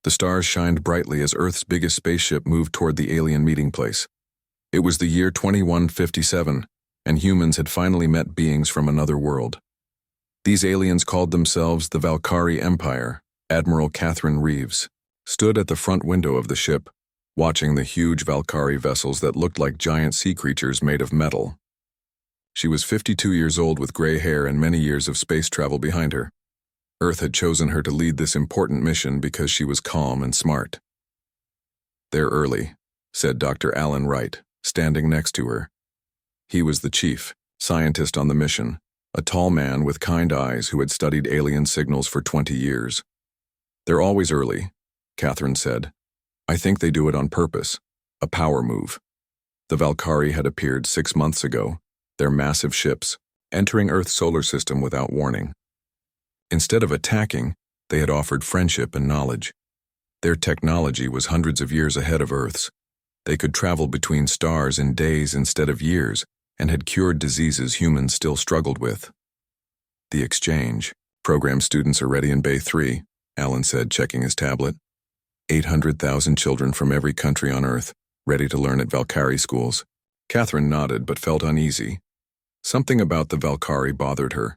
The stars shined brightly as Earth's biggest spaceship moved toward the alien meeting place. It was the year 2157, and humans had finally met beings from another world. These aliens called themselves the Valkyrie Empire. Admiral Catherine Reeves stood at the front window of the ship, watching the huge Valkyrie vessels that looked like giant sea creatures made of metal. She was 52 years old with gray hair and many years of space travel behind her. Earth had chosen her to lead this important mission because she was calm and smart. "They're early," said Dr. Alan Wright, standing next to her. He was the chief scientist on the mission, a tall man with kind eyes who had studied alien signals for 20 years. "They're always early," Catherine said. "I think they do it on purpose, a power move." The Valkyrie had appeared 6 months ago, their massive ships, entering Earth's solar system without warning. Instead of attacking, they had offered friendship and knowledge. Their technology was hundreds of years ahead of Earth's. They could travel between stars in days instead of years, and had cured diseases humans still struggled with. "The exchange program students are ready in Bay 3, Alan said, checking his tablet. 800,000 children from every country on Earth, ready to learn at Valkyrie schools. Catherine nodded but felt uneasy. Something about the Valkyrie bothered her.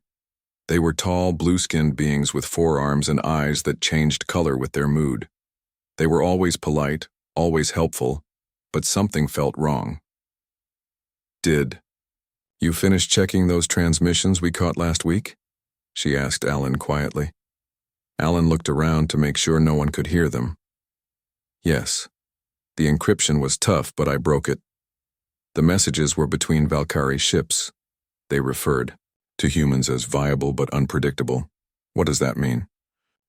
They were tall, blue-skinned beings with forearms and eyes that changed color with their mood. They were always polite, always helpful, but something felt wrong. "Did you finish checking those transmissions we caught last week?" she asked Alan quietly. Alan looked around to make sure no one could hear them. "Yes. The encryption was tough, but I broke it. The messages were between Valkyrie ships. They referred to humans as viable but unpredictable. What does that mean?"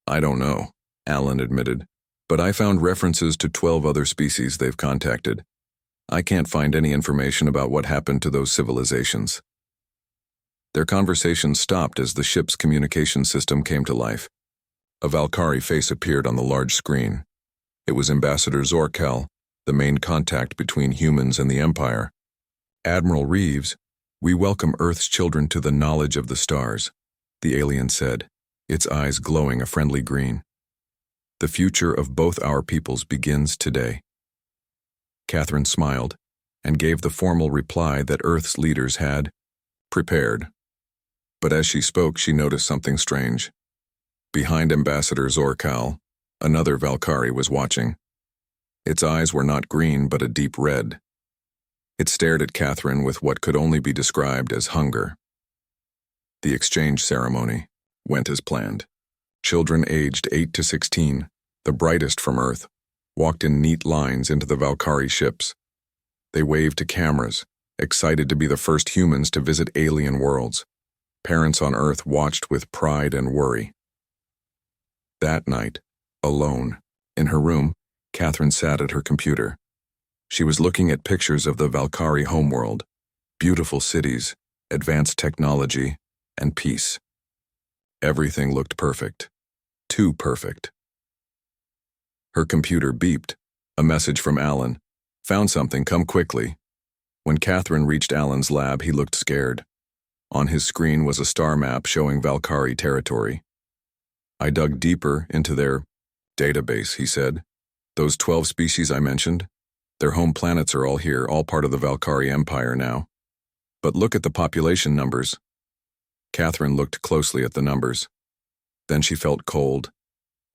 "I don't know," Alan admitted, "but I found references to 12 other species they've contacted. I can't find any information about what happened to those civilizations." Their conversation stopped as the ship's communication system came to life. A Valkyrie face appeared on the large screen. It was Ambassador Zorkel, the main contact between humans and the Empire. "Admiral Reeves, we welcome Earth's children to the knowledge of the stars," the alien said, its eyes glowing a friendly green. "The future of both our peoples begins today." Catherine smiled and gave the formal reply that Earth's leaders had prepared. But as she spoke, she noticed something strange. Behind Ambassador Zorcal, another Valkyrie was watching. Its eyes were not green but a deep red. It stared at Catherine with what could only be described as hunger. The exchange ceremony went as planned. Children aged 8 to 16, the brightest from Earth, walked in neat lines into the Valkyrie ships. They waved to cameras, excited to be the first humans to visit alien worlds. Parents on Earth watched with pride and worry. That night, alone, in her room, Catherine sat at her computer. She was looking at pictures of the Valkyrie homeworld, beautiful cities, advanced technology, and peace. Everything looked perfect. Too perfect. Her computer beeped. A message from Alan. "Found something, come quickly." When Catherine reached Alan's lab, he looked scared. On his screen was a star map showing Valkyrie territory. "I dug deeper into their database," he said. "Those 12 species I mentioned, their home planets are all here, all part of the Valkyrie Empire now. But look at the population numbers." Catherine looked closely at the numbers. Then she felt cold.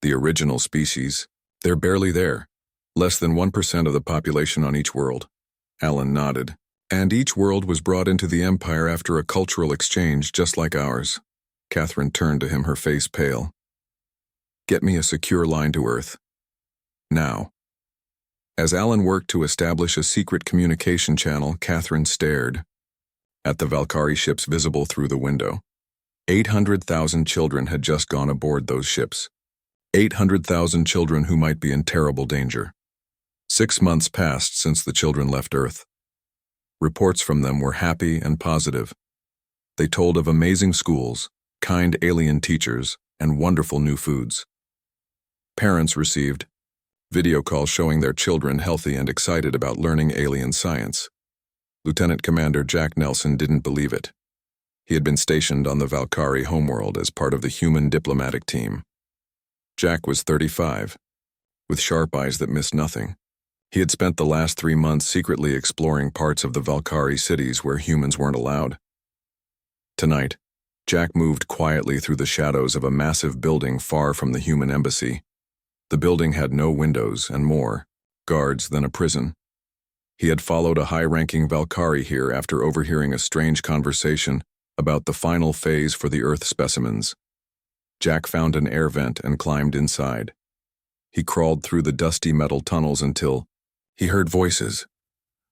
The original species, they're barely there. Less than 1% of the population on each world. Alan nodded. "And each world was brought into the Empire after a cultural exchange just like ours." Catherine turned to him, her face pale. "Get me a secure line to Earth. Now." As Alan worked to establish a secret communication channel, Catherine stared at the Valkyrie ships visible through the window. 800,000 children had just gone aboard those ships. 800,000 children who might be in terrible danger. 6 months passed since the children left Earth. Reports from them were happy and positive. They told of amazing schools, kind alien teachers, and wonderful new foods. Parents received video calls showing their children healthy and excited about learning alien science. Lieutenant Commander Jack Nelson didn't believe it. He had been stationed on the Valkyrie homeworld as part of the human diplomatic team. Jack was 35. with sharp eyes that missed nothing. He had spent the last 3 months secretly exploring parts of the Valkyrie cities where humans weren't allowed. Tonight, Jack moved quietly through the shadows of a massive building far from the human embassy. The building had no windows and more guards than a prison. He had followed a high-ranking Valkyrie here after overhearing a strange conversation about the final phase for the Earth specimens. Jack found an air vent and climbed inside. He crawled through the dusty metal tunnels until he heard voices.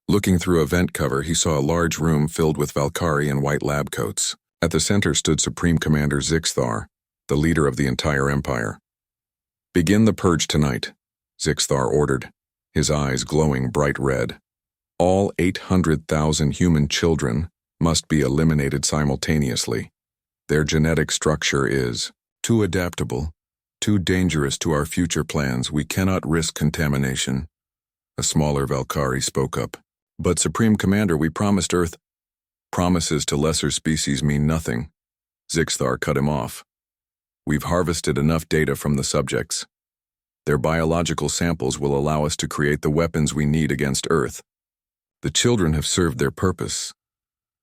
Looking through a vent cover, he saw a large room filled with Valkyrie in white lab coats. At the center stood Supreme Commander Zixthar, the leader of the entire empire. "Begin the purge tonight," Zixthar ordered, his eyes glowing bright red. "All 800,000 human children must be eliminated simultaneously. Their genetic structure is too adaptable, too dangerous to our future plans. We cannot risk contamination." A smaller Valkyrie spoke up. "But Supreme Commander, we promised Earth." "Promises to lesser species mean nothing," Zixthar cut him off. "We've harvested enough data from the subjects. Their biological samples will allow us to create the weapons we need against Earth. The children have served their purpose."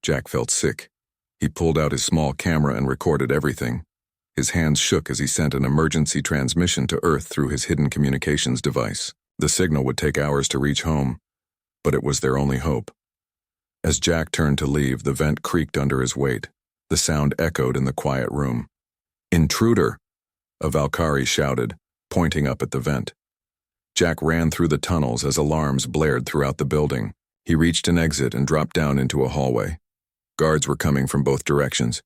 Jack felt sick. He pulled out his small camera and recorded everything. His hands shook as he sent an emergency transmission to Earth through his hidden communications device. The signal would take hours to reach home, but it was their only hope. As Jack turned to leave, the vent creaked under his weight. The sound echoed in the quiet room. "Intruder!" a Valkyrie shouted, pointing up at the vent. Jack ran through the tunnels as alarms blared throughout the building. He reached an exit and dropped down into a hallway. Guards were coming from both directions.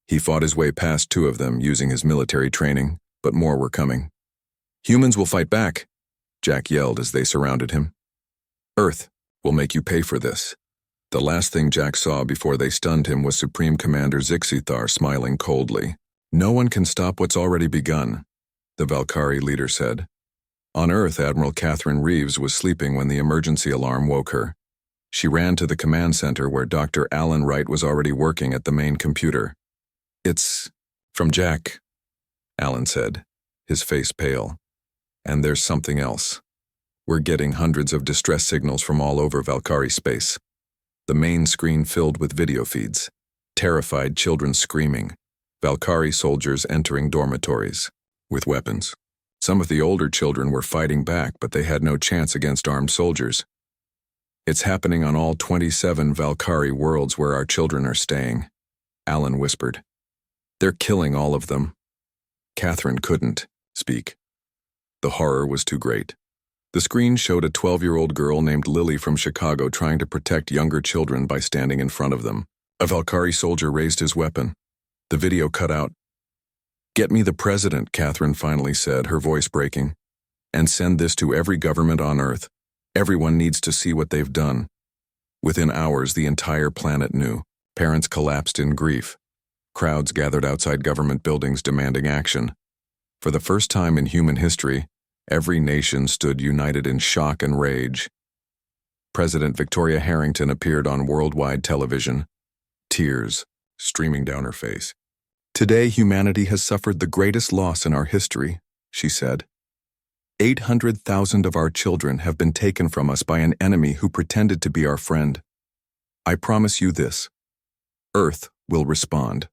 He fought his way past 2 of them using his military training, but more were coming. "Humans will fight back," Jack yelled as they surrounded him. "Earth will make you pay for this." The last thing Jack saw before they stunned him was Supreme Commander Zixithar smiling coldly. "No one can stop what's already begun," the Valkyrie leader said. On Earth, Admiral Catherine Reeves was sleeping when the emergency alarm woke her. She ran to the command center where Dr. Alan Wright was already working at the main computer. "It's from Jack," Alan said, his face pale. "And there's something else. We're getting hundreds of distress signals from all over Valkyrie space." The main screen filled with video feeds. Terrified children screaming. Valkyrie soldiers entering dormitories with weapons. Some of the older children were fighting back, but they had no chance against armed soldiers. "It's happening on all 27 Valkyrie worlds where our children are staying," Alan whispered. "They're killing all of them." Catherine couldn't speak. The horror was too great. The screen showed a 12-year-old girl named Lily from Chicago trying to protect younger children by standing in front of them. A Valkyrie soldier raised his weapon. The video cut out. "Get me the president," Catherine finally said, her voice breaking. "And send this to every government on Earth. Everyone needs to see what they've done." Within hours, the entire planet knew. Parents collapsed in grief. Crowds gathered outside government buildings demanding action. For the first time in human history, every nation stood united in shock and rage. President Victoria Harrington appeared on worldwide television, tears streaming down her face. "Today, humanity has suffered the greatest loss in our history," she said. 800,000 of our children have been taken from us by an enemy who pretended to be our friend. I promise you this: Earth will respond.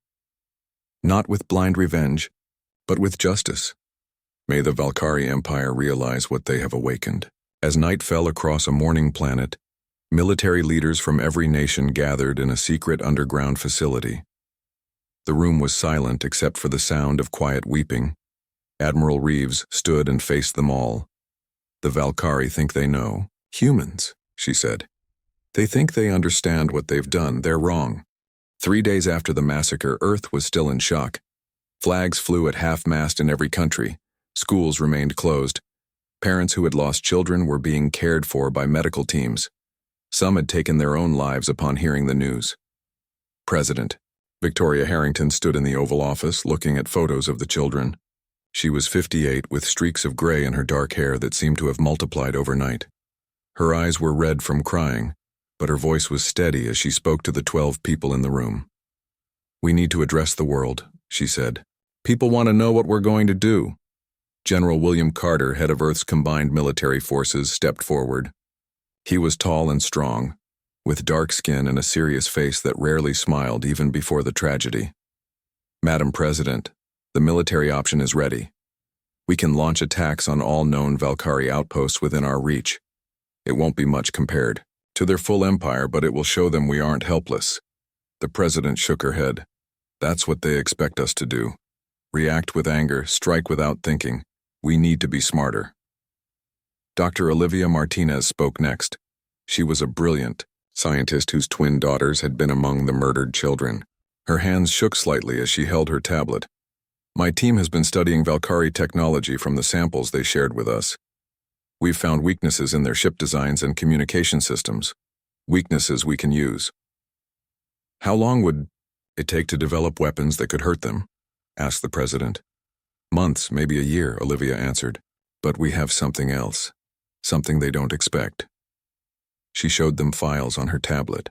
Not with blind revenge, but with justice. May the Valkyrie Empire realize what they have awakened. As night fell across a morning planet, military leaders from every nation gathered in a secret underground facility. The room was silent except for the sound of quiet weeping. Admiral Reeves stood and faced them all. "The Valkyrie think they know. Humans," she said. "They think they understand what they've done. They're wrong." 3 days after the massacre, Earth was still in shock. Flags flew at half-mast in every country. Schools remained closed. Parents who had lost children were being cared for by medical teams. Some had taken their own lives upon hearing the news. President Victoria Harrington stood in the Oval Office looking at photos of the children. She was 58 with streaks of gray in her dark hair that seemed to have multiplied overnight. Her eyes were red from crying, but her voice was steady as she spoke to the 12 people in the room. "We need to address the world," she said. "People want to know what we're going to do." General William Carter, head of Earth's combined military forces, stepped forward. He was tall and strong, with dark skin and a serious face that rarely smiled even before the tragedy. Madam President, the military option is ready. We can launch attacks on all known Valkyrie outposts within our reach. It won't be much compared to their full empire, but it will show them we aren't helpless. The president shook her head. That's what they expect us to do. React with anger, strike without thinking. We need to be smarter. Dr. Olivia Martinez spoke next. She was a brilliant scientist whose twin daughters had been among the murdered children. Her hands shook slightly as she held her tablet. My team has been studying Valkyrie technology from the samples they shared with us. We've found weaknesses in their ship designs and communication systems. Weaknesses we can use. How long would it take to develop weapons that could hurt them? Asked the president. Months, maybe a year, Olivia answered. But we have something else. Something they don't expect. She showed them files on her tablet.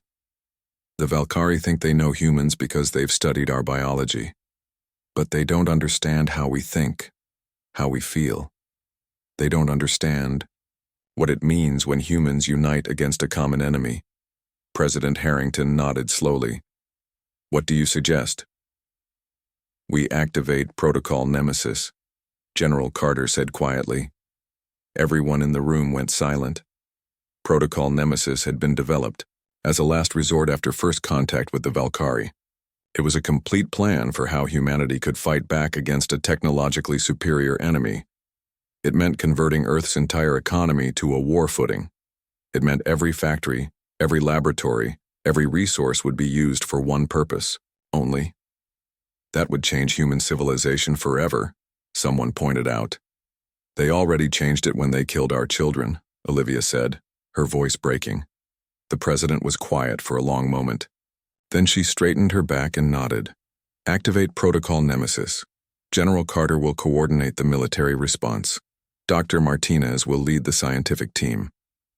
The Valkyrie think they know humans because they've studied our biology. But they don't understand how we think, how we feel. They don't understand what it means when humans unite against a common enemy. President Harrington nodded slowly. What do you suggest? We activate Protocol Nemesis, General Carter said quietly. Everyone in the room went silent. Protocol Nemesis had been developed as a last resort after first contact with the Valkyrie. It was a complete plan for how humanity could fight back against a technologically superior enemy. It meant converting Earth's entire economy to a war footing. It meant every factory, every laboratory, every resource would be used for one purpose, only. That would change human civilization forever, someone pointed out. They already changed it when they killed our children, Olivia said, her voice breaking. The president was quiet for a long moment. Then she straightened her back and nodded. Activate Protocol Nemesis. General Carter will coordinate the military response. Dr. Martinez will lead the scientific team.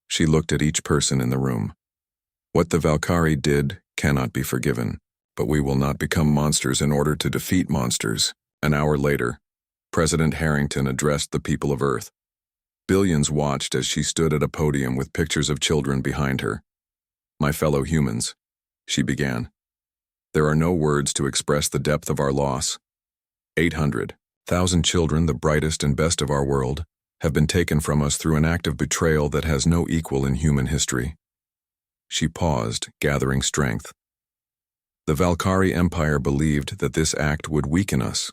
She looked at each person in the room. What the Valkyrie did cannot be forgiven, but we will not become monsters in order to defeat monsters. An hour later, President Harrington addressed the people of Earth. Billions watched as she stood at a podium with pictures of children behind her. My fellow humans, she began. There are no words to express the depth of our loss. 800,000 children, the brightest and best of our world, have been taken from us through an act of betrayal that has no equal in human history. She paused, gathering strength. The Valkyrie Empire believed that this act would weaken us,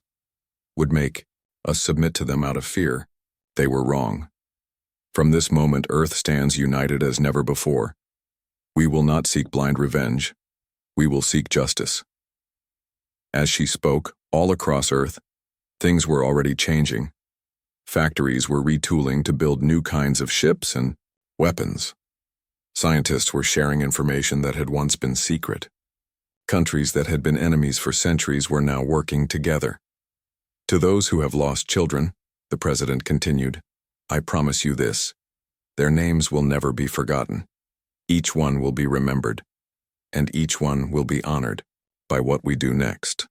would make us submit to them out of fear. They were wrong. From this moment, Earth stands united as never before. We will not seek blind revenge. We will seek justice. As she spoke, all across Earth, things were already changing. Factories were retooling to build new kinds of ships and weapons. Scientists were sharing information that had once been secret. Countries that had been enemies for centuries were now working together. To those who have lost children, the president continued, I promise you this. Their names will never be forgotten. Each one will be remembered, and each one will be honored by what we do next.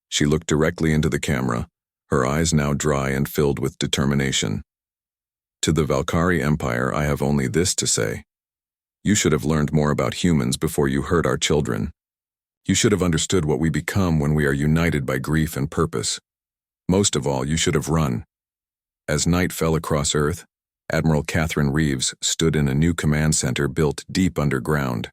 She looked directly into the camera, her eyes now dry and filled with determination. To the Valkyrie Empire, I have only this to say. You should have learned more about humans before you hurt our children. You should have understood what we become when we are united by grief and purpose. Most of all, you should have run. As night fell across Earth, Admiral Catherine Reeves stood in a new command center built deep underground.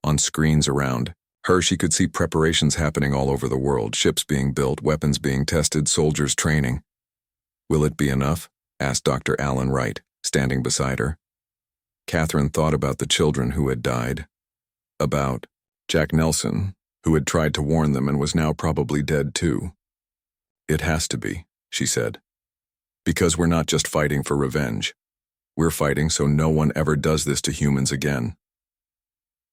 On screens around her, she could see preparations happening all over the world, ships being built, weapons being tested, soldiers training. Will it be enough? Asked Dr. Alan Wright, standing beside her. Catherine thought about the children who had died. About Jack Nelson, who had tried to warn them and was now probably dead too. It has to be, she said. Because we're not just fighting for revenge. We're fighting so no one ever does this to humans again.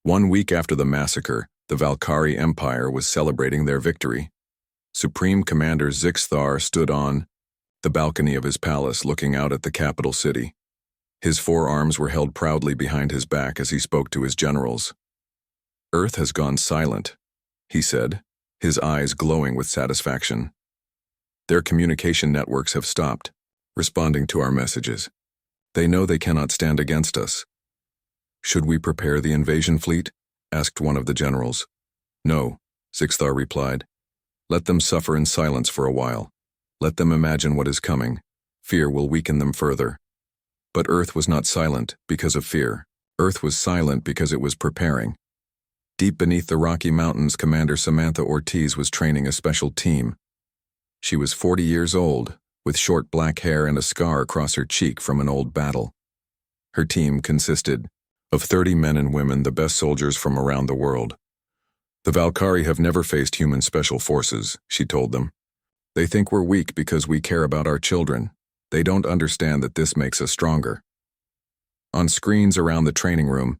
1 week after the massacre, the Valkyrie Empire was celebrating their victory. Supreme Commander Zixthar stood on the balcony of his palace looking out at the capital city. His forearms were held proudly behind his back as he spoke to his generals. Earth has gone silent, he said, his eyes glowing with satisfaction. Their communication networks have stopped, responding to our messages. They know they cannot stand against us. Should we prepare the invasion fleet? Asked one of the generals. No, Zixthar replied. Let them suffer in silence for a while. Let them imagine what is coming. Fear will weaken them further. But Earth was not silent because of fear. Earth was silent because it was preparing. Deep beneath the Rocky Mountains, Commander Samantha Ortiz was training a special team. She was 40 years old, with short black hair and a scar across her cheek from an old battle. Her team consisted of 30 men and women, the best soldiers from around the world. The Valkyrie have never faced human special forces, she told them. They think we're weak because we care about our children. They don't understand that this makes us stronger. On screens around the training room,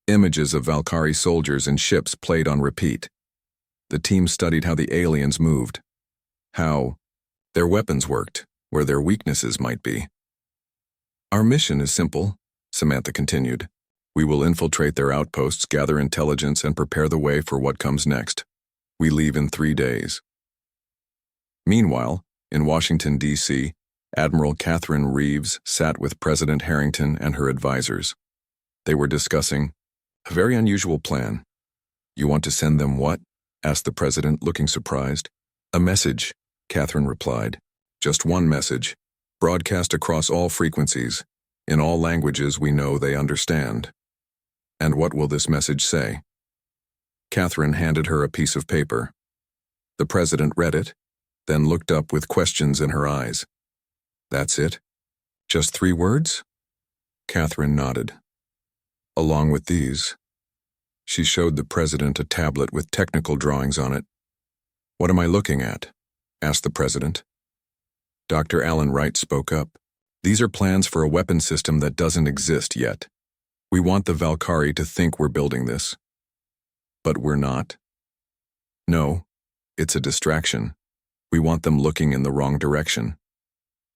images of Valkyrie soldiers and ships played on repeat. The team studied how the aliens moved, how their weapons worked, where their weaknesses might be. Our mission is simple, Samantha continued. We will infiltrate their outposts, gather intelligence, and prepare the way for what comes next. We leave in 3 days. Meanwhile, in Washington, D.C., Admiral Catherine Reeves sat with President Harrington and her advisors. They were discussing a very unusual plan. You want to send them what? Asked the president, looking surprised. A message, Catherine replied. Just one message, broadcast across all frequencies, in all languages we know they understand. And what will this message say? Catherine handed her a piece of paper. The president read it, then looked up with questions in her eyes. That's it? Just 3 words? Catherine nodded. Along with these, she showed the president a tablet with technical drawings on it. What am I looking at? Asked the president. Dr. Alan Wright spoke up. These are plans for a weapon system that doesn't exist yet. We want the Valkyrie to think we're building this. But we're not. No, it's a distraction. We want them looking in the wrong direction.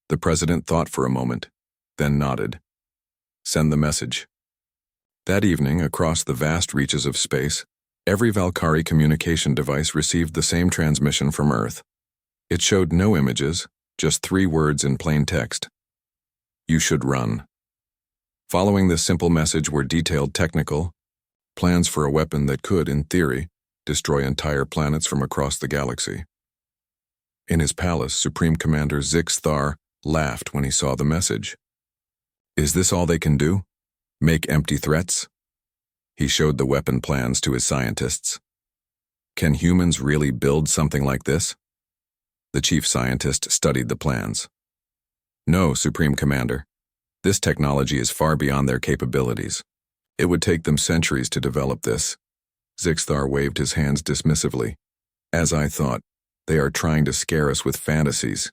The president thought for a moment, then nodded. Send the message. That evening, across the vast reaches of space, every Valkyrie communication device received the same transmission from Earth. It showed no images, just 3 words in plain text. You should run. Following this simple message were detailed technical plans for a weapon that could, in theory, destroy entire planets from across the galaxy. In his palace, Supreme Commander Zixthar laughed when he saw the message. Is this all they can do? Make empty threats? He showed the weapon plans to his scientists. Can humans really build something like this? The chief scientist studied the plans. No, Supreme Commander. This technology is far beyond their capabilities. It would take them centuries to develop this. Zixthar waved his hands dismissively. As I thought, they are trying to scare us with fantasies.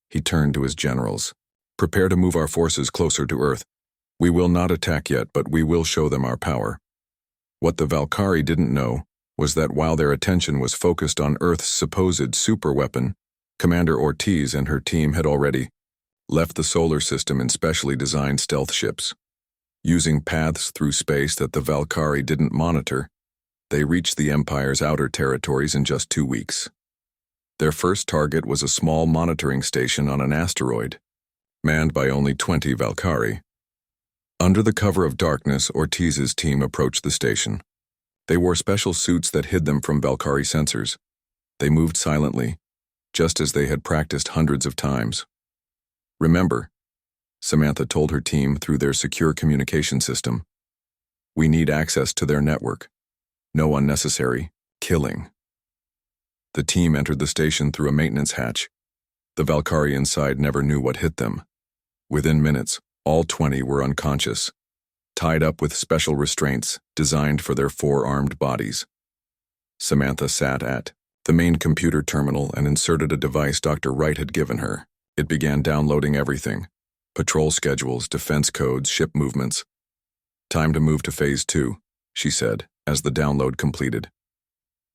He turned to his generals. Prepare to move our forces closer to Earth. We will not attack yet, but we will show them our power. What the Valkyrie didn't know was that while their attention was focused on Earth's supposed superweapon, Commander Ortiz and her team had already left the solar system in specially designed stealth ships. Using paths through space that the Valkyrie didn't monitor, they reached the Empire's outer territories in just 2 weeks. Their first target was a small monitoring station on an asteroid, manned by only 20 Valkyrie. Under the cover of darkness, Ortiz's team approached the station. They wore special suits that hid them from Valkyrie sensors. They moved silently, just as they had practiced hundreds of times. Remember, Samantha told her team through their secure communication system, we need access to their network. No unnecessary killing. The team entered the station through a maintenance hatch. The Valkyrie inside never knew what hit them. Within minutes, all 20 were unconscious, tied up with special restraints designed for their 4-armed bodies. Samantha sat at the main computer terminal and inserted a device Dr. Wright had given her. It began downloading everything: patrol schedules, defense codes, ship movements. Time to move to Phase 2, she said, as the download completed.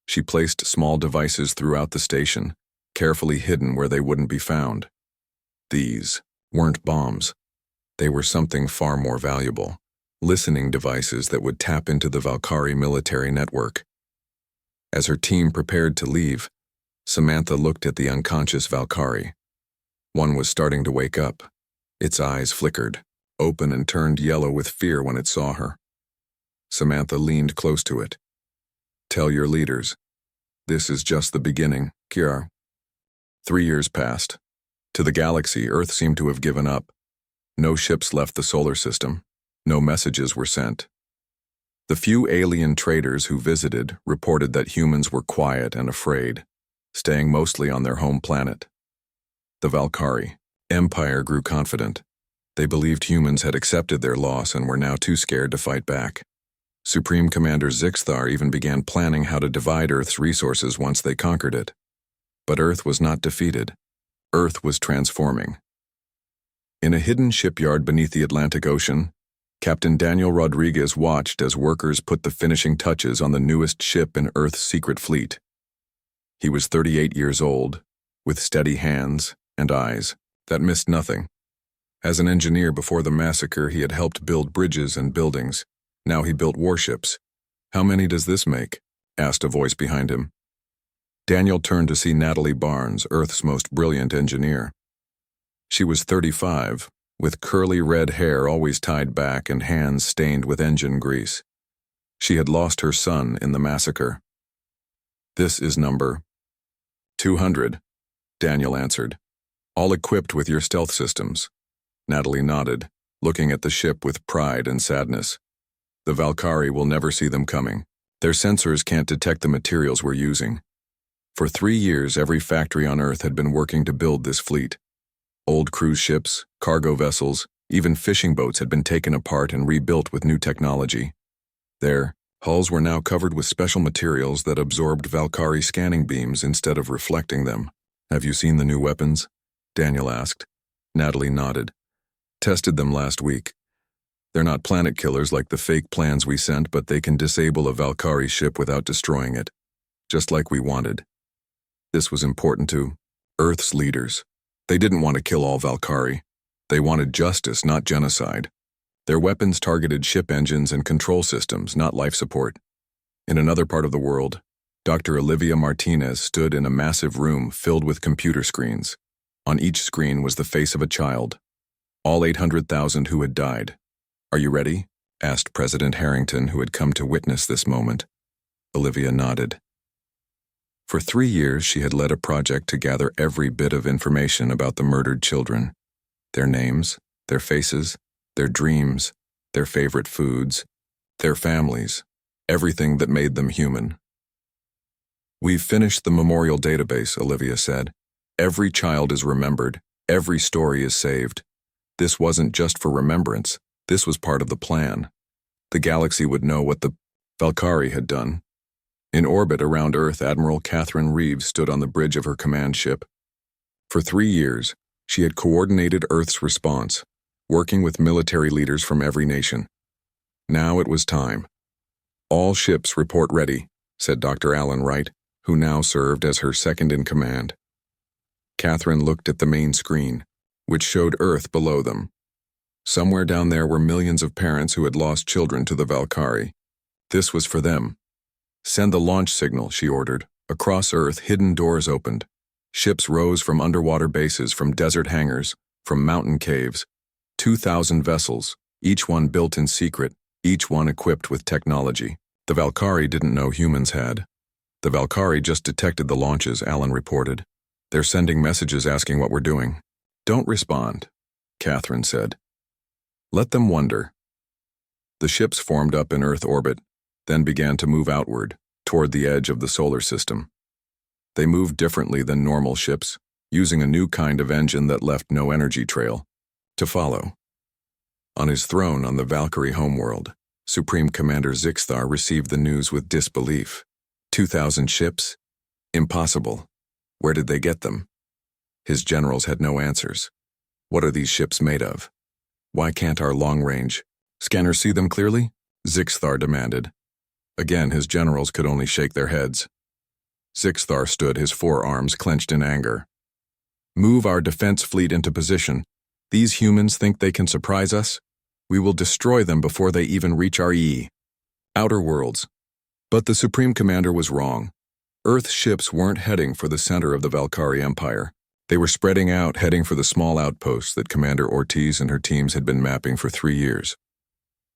She placed small devices throughout the station, carefully hidden where they wouldn't be found. These weren't bombs. They were something far more valuable: listening devices that would tap into the Valkyrie military network. As her team prepared to leave, Samantha looked at the unconscious Valkyrie. One was starting to wake up. Its eyes flickered, open and turned yellow with fear when it saw her. Samantha leaned close to it. "Tell your leaders. This is just the beginning, Kiar." 3 years passed. To the galaxy, Earth seemed to have given up. No ships left the solar system. No messages were sent. The few alien traders who visited reported that humans were quiet and afraid, staying mostly on their home planet. The Valkyrie Empire grew confident. They believed humans had accepted their loss and were now too scared to fight back. Supreme Commander Zixthar even began planning how to divide Earth's resources once they conquered it. But Earth was not defeated. Earth was transforming. In a hidden shipyard beneath the Atlantic Ocean, Captain Daniel Rodriguez watched as workers put the finishing touches on the newest ship in Earth's secret fleet. He was 38 years old, with steady hands and eyes that missed nothing. As an engineer before the massacre, he had helped build bridges and buildings. Now he built warships. "How many does this make?" asked a voice behind him. Daniel turned to see Natalie Barnes, Earth's most brilliant engineer. She was 35, with curly red hair always tied back and hands stained with engine grease. She had lost her son in the massacre. "This is number 200, Daniel answered. "All equipped with your stealth systems." Natalie nodded, looking at the ship with pride and sadness. "The Valkyrie will never see them coming. Their sensors can't detect the materials we're using." For 3 years, every factory on Earth had been working to build this fleet. Old cruise ships, cargo vessels, even fishing boats had been taken apart and rebuilt with new technology. Their hulls were now covered with special materials that absorbed Valkyrie scanning beams instead of reflecting them. "Have you seen the new weapons?" Daniel asked. Natalie nodded. "Tested them last week. They're not planet killers like the fake plans we sent, but they can disable a Valkyrie ship without destroying it, just like we wanted." This was important to Earth's leaders. They didn't want to kill all Valkyrie. They wanted justice, not genocide. Their weapons targeted ship engines and control systems, not life support. In another part of the world, Dr. Olivia Martinez stood in a massive room filled with computer screens. On each screen was the face of a child. All 800,000 who had died. "Are you ready?" asked President Harrington, who had come to witness this moment. Olivia nodded. For 3 years, she had led a project to gather every bit of information about the murdered children. Their names, their faces, their dreams, their favorite foods, their families, everything that made them human. "We've finished the memorial database," Olivia said. "Every child is remembered. Every story is saved. This wasn't just for remembrance. This was part of the plan. The galaxy would know what the Valkyrie had done." In orbit around Earth, Admiral Catherine Reeves stood on the bridge of her command ship. For 3 years, she had coordinated Earth's response, working with military leaders from every nation. Now it was time. "All ships report ready," said Dr. Alan Wright, who now served as her second-in-command. Catherine looked at the main screen, which showed Earth below them. Somewhere down there were millions of parents who had lost children to the Valkyrie. This was for them. "Send the launch signal," she ordered. Across Earth, hidden doors opened. Ships rose from underwater bases, from desert hangars, from mountain caves. 2,000 vessels, each one built in secret, each one equipped with technology. The Valkyrie didn't know humans had. "The Valkyrie just detected the launches," Alan reported. "They're sending messages asking what we're doing." "Don't respond," Catherine said. "Let them wonder." The ships formed up in Earth orbit, then began to move outward, toward the edge of the solar system. They moved differently than normal ships, using a new kind of engine that left no energy trail to follow. On his throne on the Valkyrie homeworld, Supreme Commander Zixthar received the news with disbelief. 2,000 ships? Impossible. Where did they get them? His generals had no answers. What are these ships made of? Why can't our long-range scanners see them clearly? Zixthar demanded. Again, his generals could only shake their heads. Zixthar stood, his forearms clenched in anger. "Move our defense fleet into position. These humans think they can surprise us. We will destroy them before they even reach our outer worlds." But the Supreme Commander was wrong. Earth ships weren't heading for the center of the Valkyrie Empire. They were spreading out, heading for the small outposts that Commander Ortiz and her teams had been mapping for 3 years.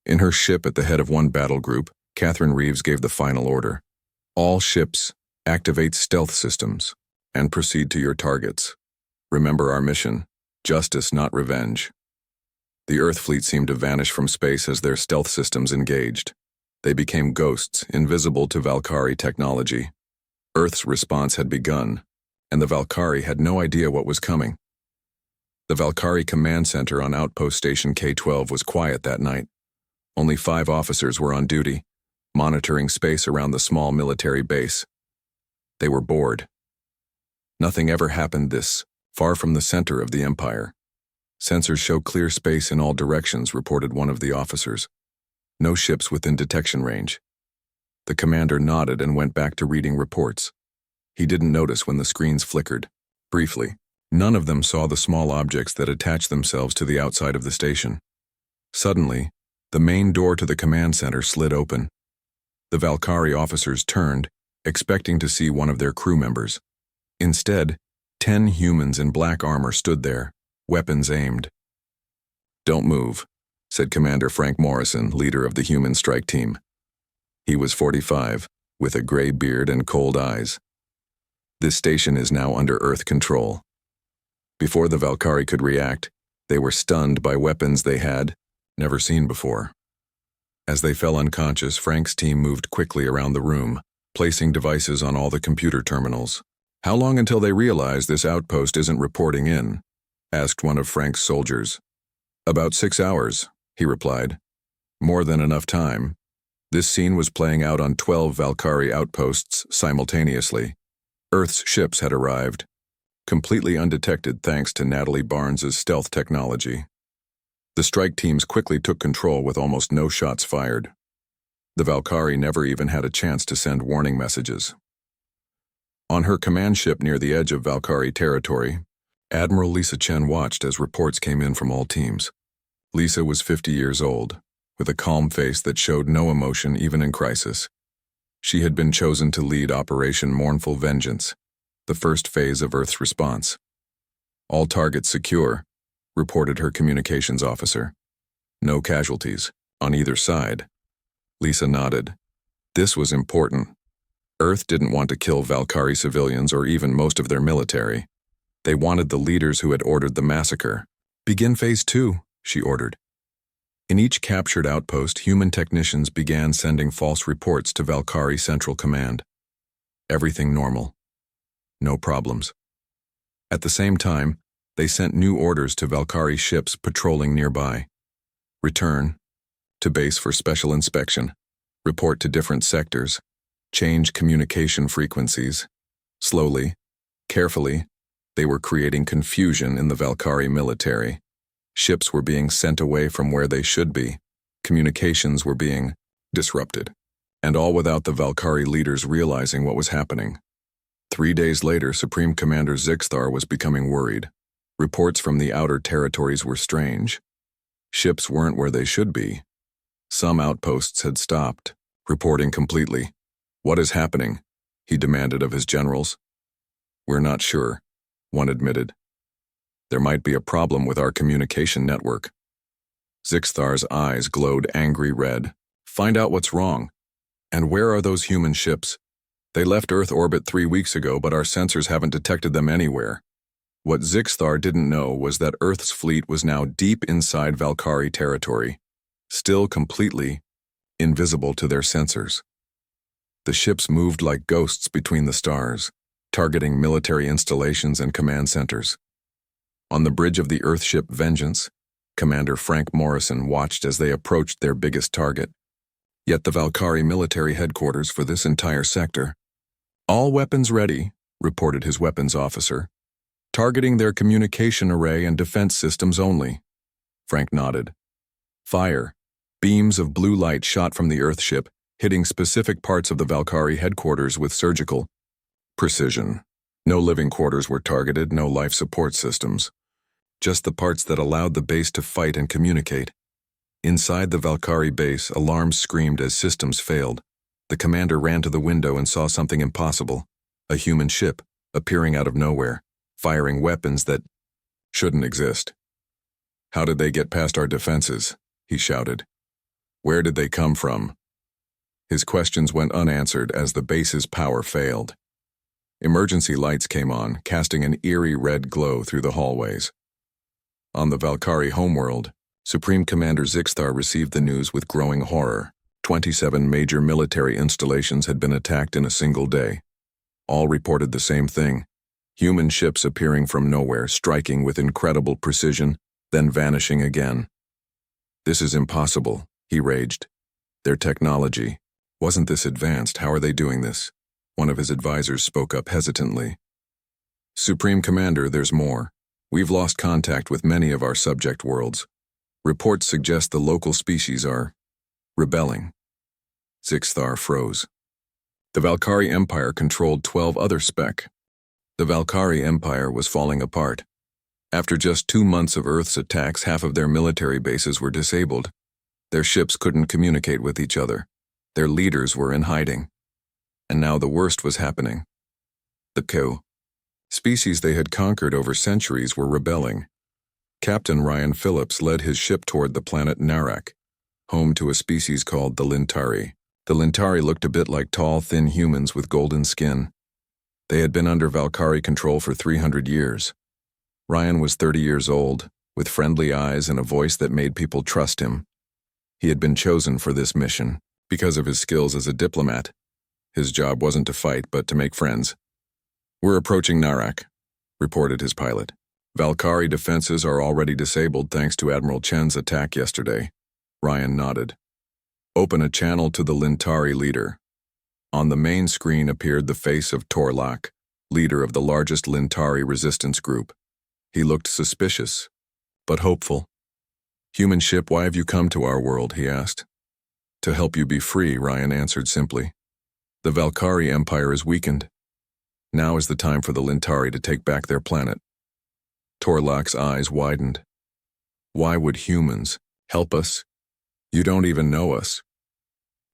In her ship at the head of one battle group, Catherine Reeves gave the final order. All ships, activate stealth systems and proceed to your targets. Remember our mission, justice, not revenge. The Earth fleet seemed to vanish from space as their stealth systems engaged. They became ghosts, invisible to Valkyrie technology. Earth's response had begun, and the Valkyrie had no idea what was coming. The Valkyrie command center on Outpost Station K-12 was quiet that night. Only 5 officers were on duty, monitoring space around the small military base. They were bored. Nothing ever happened this far from the center of the Empire. Sensors show clear space in all directions, reported one of the officers. No ships within detection range. The commander nodded and went back to reading reports. He didn't notice when the screens flickered. Briefly, none of them saw the small objects that attached themselves to the outside of the station. Suddenly, the main door to the command center slid open. The Valkyrie officers turned, expecting to see one of their crew members. Instead, 10 humans in black armor stood there, weapons aimed. "Don't move," said Commander Frank Morrison, leader of the human strike team. He was 45, with a gray beard and cold eyes. "This station is now under Earth control." Before the Valkyrie could react, they were stunned by weapons they had never seen before. As they fell unconscious, Frank's team moved quickly around the room, placing devices on all the computer terminals. "How long until they realize this outpost isn't reporting in?" asked one of Frank's soldiers. "About 6 hours," he replied. "More than enough time." This scene was playing out on 12 Valkyrie outposts simultaneously. Earth's ships had arrived, completely undetected thanks to Natalie Barnes's stealth technology. The strike teams quickly took control with almost no shots fired. The Valkyrie never even had a chance to send warning messages. On her command ship near the edge of Valkyrie territory, Admiral Lisa Chen watched as reports came in from all teams. Lisa was 50 years old, with a calm face that showed no emotion even in crisis. She had been chosen to lead Operation Mournful Vengeance, the first phase of Earth's response. "All targets secure," reported her communications officer. "No casualties, on either side." Lisa nodded. This was important. Earth didn't want to kill Valkyrie civilians or even most of their military. They wanted the leaders who had ordered the massacre. "Begin Phase 2, she ordered. In each captured outpost, human technicians began sending false reports to Valkyrie Central Command. Everything normal. No problems. At the same time, they sent new orders to Valkyrie ships patrolling nearby. Return to base for special inspection. Report to different sectors. Change communication frequencies. Slowly, carefully, they were creating confusion in the Valkyrie military. Ships were being sent away from where they should be. Communications were being disrupted. And all without the Valkyrie leaders realizing what was happening. 3 days later, Supreme Commander Zixthar was becoming worried. Reports from the outer territories were strange. Ships weren't where they should be. Some outposts had stopped, reporting completely. "What is happening?" he demanded of his generals. "We're not sure," one admitted. "There might be a problem with our communication network." Zixthar's eyes glowed angry red. "Find out what's wrong. And where are those human ships? They left Earth orbit 3 weeks ago, but our sensors haven't detected them anywhere." What Zixthar didn't know was that Earth's fleet was now deep inside Valkyrie territory, still completely invisible to their sensors. The ships moved like ghosts between the stars, targeting military installations and command centers. On the bridge of the Earthship Vengeance, Commander Frank Morrison watched as they approached their biggest target. Yet the Valkyrie military headquarters for this entire sector. "All weapons ready," reported his weapons officer. "Targeting their communication array and defense systems only." Frank nodded. Fire. Beams of blue light shot from the Earthship, hitting specific parts of the Valkyrie headquarters with surgical precision. No living quarters were targeted, no life support systems. Just the parts that allowed the base to fight and communicate. Inside the Valkyrie base, alarms screamed as systems failed. The commander ran to the window and saw something impossible. A human ship, appearing out of nowhere, firing weapons that shouldn't exist. "How did they get past our defenses?" he shouted. "Where did they come from?" His questions went unanswered as the base's power failed. Emergency lights came on, casting an eerie red glow through the hallways. On the Valkyrie homeworld, Supreme Commander Zixthar received the news with growing horror. 27 major military installations had been attacked in a single day. All reported the same thing: human ships appearing from nowhere, striking with incredible precision, then vanishing again. "This is impossible," he raged. "Their technology. Wasn't this advanced? How are they doing this?" One of his advisors spoke up hesitantly. "Supreme Commander, there's more. We've lost contact with many of our subject worlds. Reports suggest the local species are rebelling." Zixthar froze. The Valkyrie Empire controlled 12 other spec. The Valkyrie Empire was falling apart. After just 2 months of Earth's attacks, half of their military bases were disabled. Their ships couldn't communicate with each other. Their leaders were in hiding. And now the worst was happening. The coup. Species they had conquered over centuries were rebelling. Captain Ryan Phillips led his ship toward the planet Narak, home to a species called the Lintari. The Lintari looked a bit like tall, thin humans with golden skin. They had been under Valkyrie control for 300 years. Ryan was 30 years old, with friendly eyes and a voice that made people trust him. He had been chosen for this mission because of his skills as a diplomat. His job wasn't to fight, but to make friends. "We're approaching Narak," reported his pilot. "Valkyrie defenses are already disabled thanks to Admiral Chen's attack yesterday." Ryan nodded. "Open a channel to the Lintari leader." On the main screen appeared the face of Torlak, leader of the largest Lintari resistance group. He looked suspicious, but hopeful. "Human ship, why have you come to our world?" he asked. "To help you be free," Ryan answered simply. "The Valkyrie Empire is weakened. Now is the time for the Lintari to take back their planet." Torlak's eyes widened. "Why would humans help us? You don't even know us."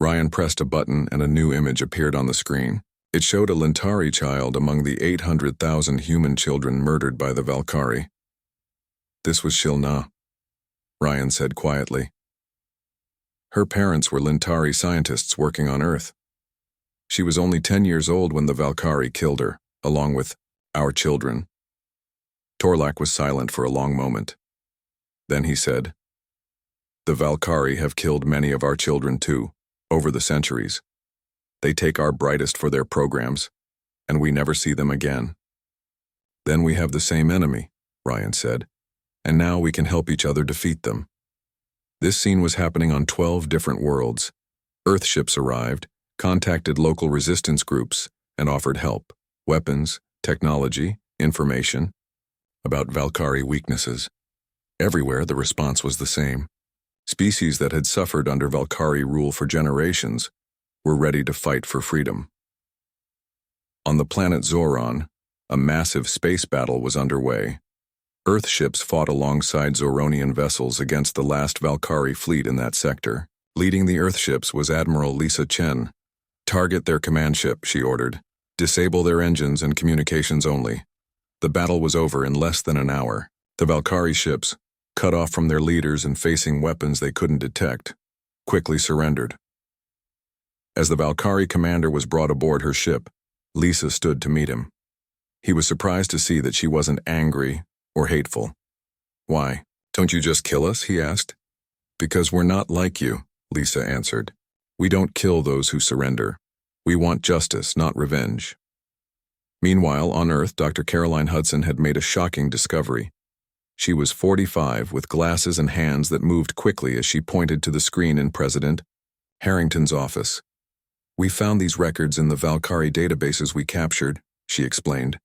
Ryan pressed a button and a new image appeared on the screen. It showed a Lintari child among the 800,000 human children murdered by the Valkyrie. "This was Shilna," Ryan said quietly. "Her parents were Lintari scientists working on Earth. She was only 10 years old when the Valkyrie killed her, along with our children." Torlak was silent for a long moment. Then he said, "The Valkyrie have killed many of our children too, over the centuries. They take our brightest for their programs, and we never see them again." "Then we have the same enemy," Ryan said, "and now we can help each other defeat them." This scene was happening on 12 different worlds. Earth ships arrived, contacted local resistance groups, and offered help, weapons, technology, information about Valkyrie weaknesses. Everywhere the response was the same. Species that had suffered under Valkyrie rule for generations were ready to fight for freedom. On the planet Zoran, a massive space battle was underway. Earth ships fought alongside Zoronian vessels against the last Valkyrie fleet in that sector. Leading the Earth ships was Admiral Lisa Chen. "Target their command ship," she ordered. "Disable their engines and communications only." The battle was over in less than an hour. The Valkyrie ships, cut off from their leaders and facing weapons they couldn't detect, quickly surrendered. As the Valkyrie commander was brought aboard her ship, Lisa stood to meet him. He was surprised to see that she wasn't angry or hateful. "Why, don't you just kill us?" he asked. "Because we're not like you," Lisa answered. "We don't kill those who surrender. We want justice, not revenge." Meanwhile, on Earth, Dr. Caroline Hudson had made a shocking discovery. She was 45, with glasses and hands that moved quickly as she pointed to the screen in President Harrington's office. "We found these records in the Valkyrie databases we captured," she explained.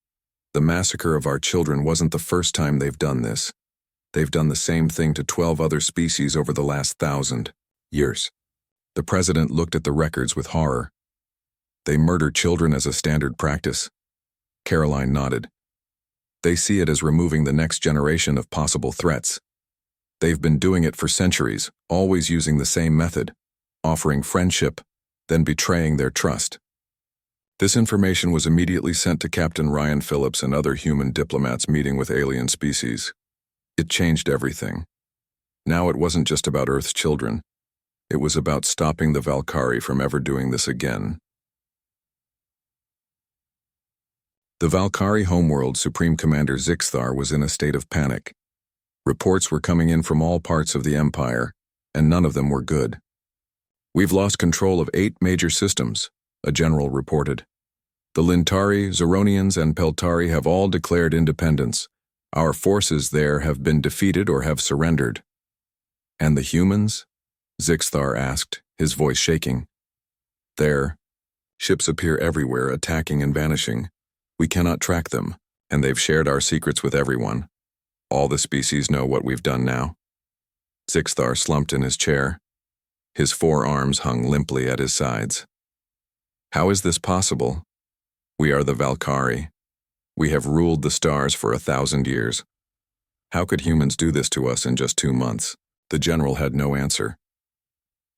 "The massacre of our children wasn't the first time they've done this. They've done the same thing to 12 other species over the last 1,000 years." The president looked at the records with horror. "They murder children as a standard practice." Caroline nodded. "They see it as removing the next generation of possible threats. They've been doing it for centuries, always using the same method, offering friendship, then betraying their trust." This information was immediately sent to Captain Ryan Phillips and other human diplomats meeting with alien species. It changed everything. Now it wasn't just about Earth's children. It was about stopping the Valkyrie from ever doing this again. The Valkyrie homeworld Supreme Commander Zixthar was in a state of panic. Reports were coming in from all parts of the Empire, and none of them were good. "We've lost control of 8 major systems," a general reported. "The Lintari, Zeronians, and Peltari have all declared independence. Our forces there have been defeated or have surrendered." "And the humans?" Zixthar asked, his voice shaking. "There. Ships appear everywhere, attacking and vanishing. We cannot track them, and they've shared our secrets with everyone. All the species know what we've done now." Zixthar slumped in his chair. His 4 arms hung limply at his sides. "How is this possible? We are the Valkyrie. We have ruled the stars for 1,000 years. How could humans do this to us in just 2 months?" The general had no answer.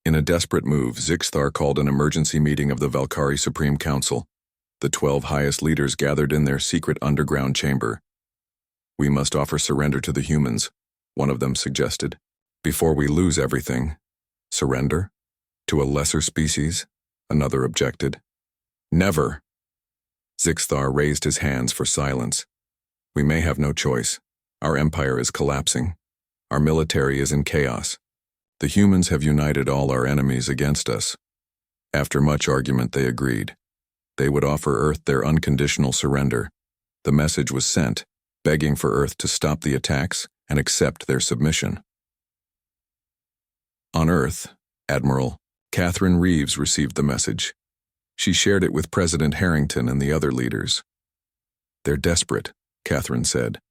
In a desperate move, Zixthar called an emergency meeting of the Valkyrie Supreme Council. The 12 highest leaders gathered in their secret underground chamber. "We must offer surrender to the humans," one of them suggested, "before we lose everything." "Surrender? To a lesser species?" another objected. "Never!" Zixthar raised his hands for silence. "We may have no choice. Our empire is collapsing. Our military is in chaos. The humans have united all our enemies against us." After much argument, they agreed. They would offer Earth their unconditional surrender. The message was sent, begging for Earth to stop the attacks and accept their submission. On Earth, Admiral Catherine Reeves received the message. She shared it with President Harrington and the other leaders. "They're desperate," Catherine said.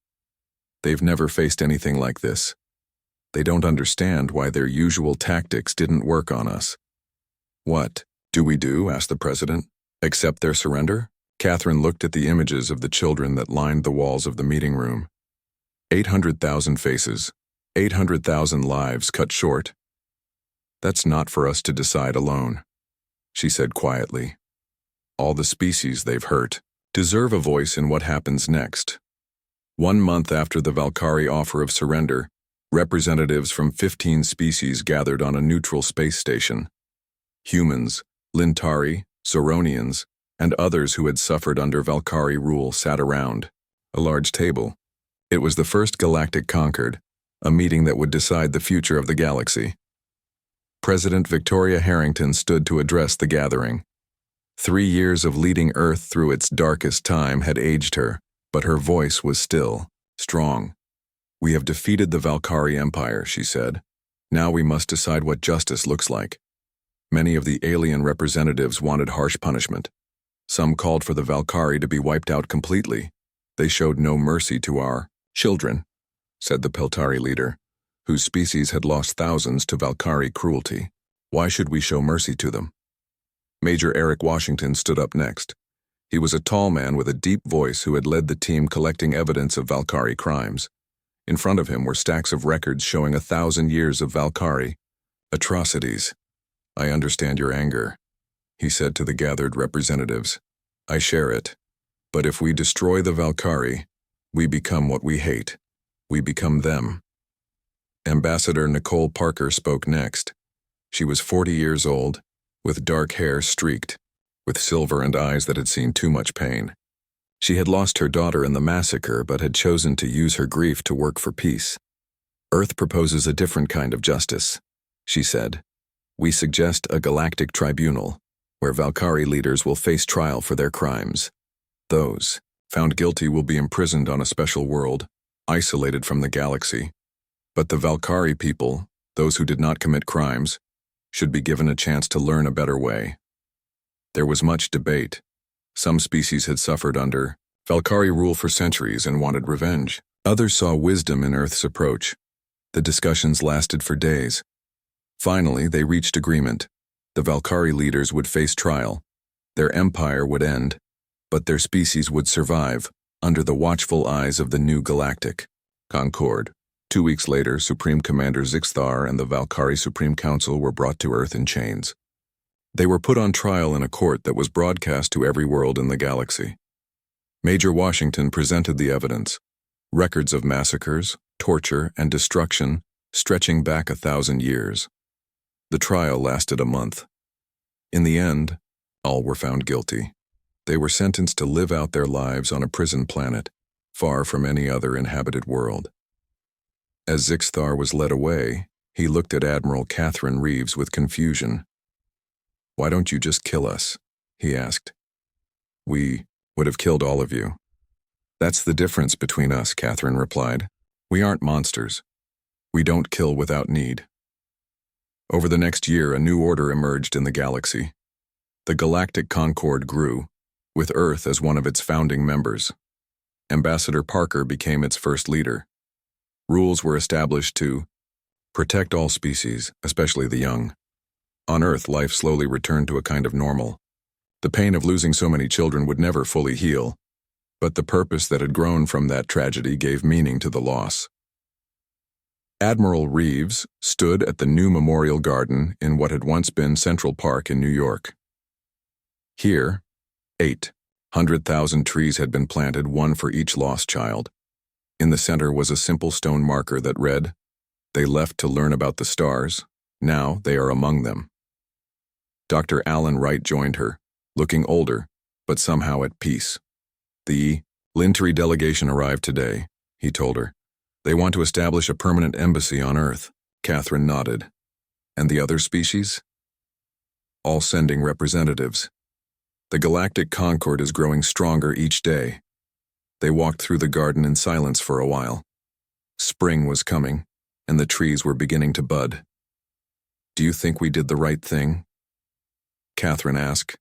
"They've never faced anything like this. They don't understand why their usual tactics didn't work on us." "What do we do?" asked the president. "Accept their surrender?" Catherine looked at the images of the children that lined the walls of the meeting room. 800,000 faces, 800,000 lives cut short. "That's not for us to decide alone," she said quietly. "All the species they've hurt deserve a voice in what happens next." 1 month after the Valkyrie offer of surrender, representatives from 15 species gathered on a neutral space station. Humans, Lintari, Zeronians, and others who had suffered under Valkyrie rule sat around a large table. It was the first galactic conquered, a meeting that would decide the future of the galaxy. President Victoria Harrington stood to address the gathering. 3 years of leading Earth through its darkest time had aged her, but her voice was still strong. "We have defeated the Valkyrie Empire," she said. "Now we must decide what justice looks like." Many of the alien representatives wanted harsh punishment. Some called for the Valkyrie to be wiped out completely. "They showed no mercy to our children," said the Peltari leader, whose species had lost thousands to Valkyrie cruelty. "Why should we show mercy to them?" Major Eric Washington stood up next. He was a tall man with a deep voice who had led the team collecting evidence of Valkyrie crimes. In front of him were stacks of records showing 1,000 years of Valkyrie atrocities. "I understand your anger," he said to the gathered representatives. "I share it. But if we destroy the Valkyrie, we become what we hate. We become them." Ambassador Nicole Parker spoke next. She was 40 years old, with dark hair streaked, with silver and eyes that had seen too much pain. She had lost her daughter in the massacre but had chosen to use her grief to work for peace. "Earth proposes a different kind of justice," she said. "We suggest a galactic tribunal, where Valkyrie leaders will face trial for their crimes. Those found guilty will be imprisoned on a special world, isolated from the galaxy. But the Valkyrie people, those who did not commit crimes, should be given a chance to learn a better way." There was much debate. Some species had suffered under Valkyrie rule for centuries and wanted revenge. Others saw wisdom in Earth's approach. The discussions lasted for days. Finally, they reached agreement. The Valkyrie leaders would face trial. Their empire would end, but their species would survive under the watchful eyes of the new Galactic Concord. 2 weeks later, Supreme Commander Zixthar and the Valkyrie Supreme Council were brought to Earth in chains. They were put on trial in a court that was broadcast to every world in the galaxy. Major Washington presented the evidence, records of massacres, torture, and destruction stretching back 1,000 years. The trial lasted a month. In the end, all were found guilty. They were sentenced to live out their lives on a prison planet, far from any other inhabited world. As Zixthar was led away, he looked at Admiral Catherine Reeves with confusion. "Why don't you just kill us?" he asked. "We would have killed all of you." "That's the difference between us," Catherine replied. "We aren't monsters. We don't kill without need." Over the next year, a new order emerged in the galaxy. The Galactic Concord grew, with Earth as one of its founding members. Ambassador Parker became its first leader. Rules were established to protect all species, especially the young. On Earth, life slowly returned to a kind of normal. The pain of losing so many children would never fully heal, but the purpose that had grown from that tragedy gave meaning to the loss. Admiral Reeves stood at the new memorial garden in what had once been Central Park in New York. Here, 800,000 trees had been planted, one for each lost child. In the center was a simple stone marker that read, "They left to learn about the stars. Now they are among them." Dr. Alan Wright joined her, looking older, but somehow at peace. "The Linteri delegation arrived today," he told her. "They want to establish a permanent embassy on Earth." Catherine nodded. "And the other species?" "All sending representatives. The Galactic Concord is growing stronger each day." They walked through the garden in silence for a while. Spring was coming, and the trees were beginning to bud. "Do you think we did the right thing?" Catherine asked.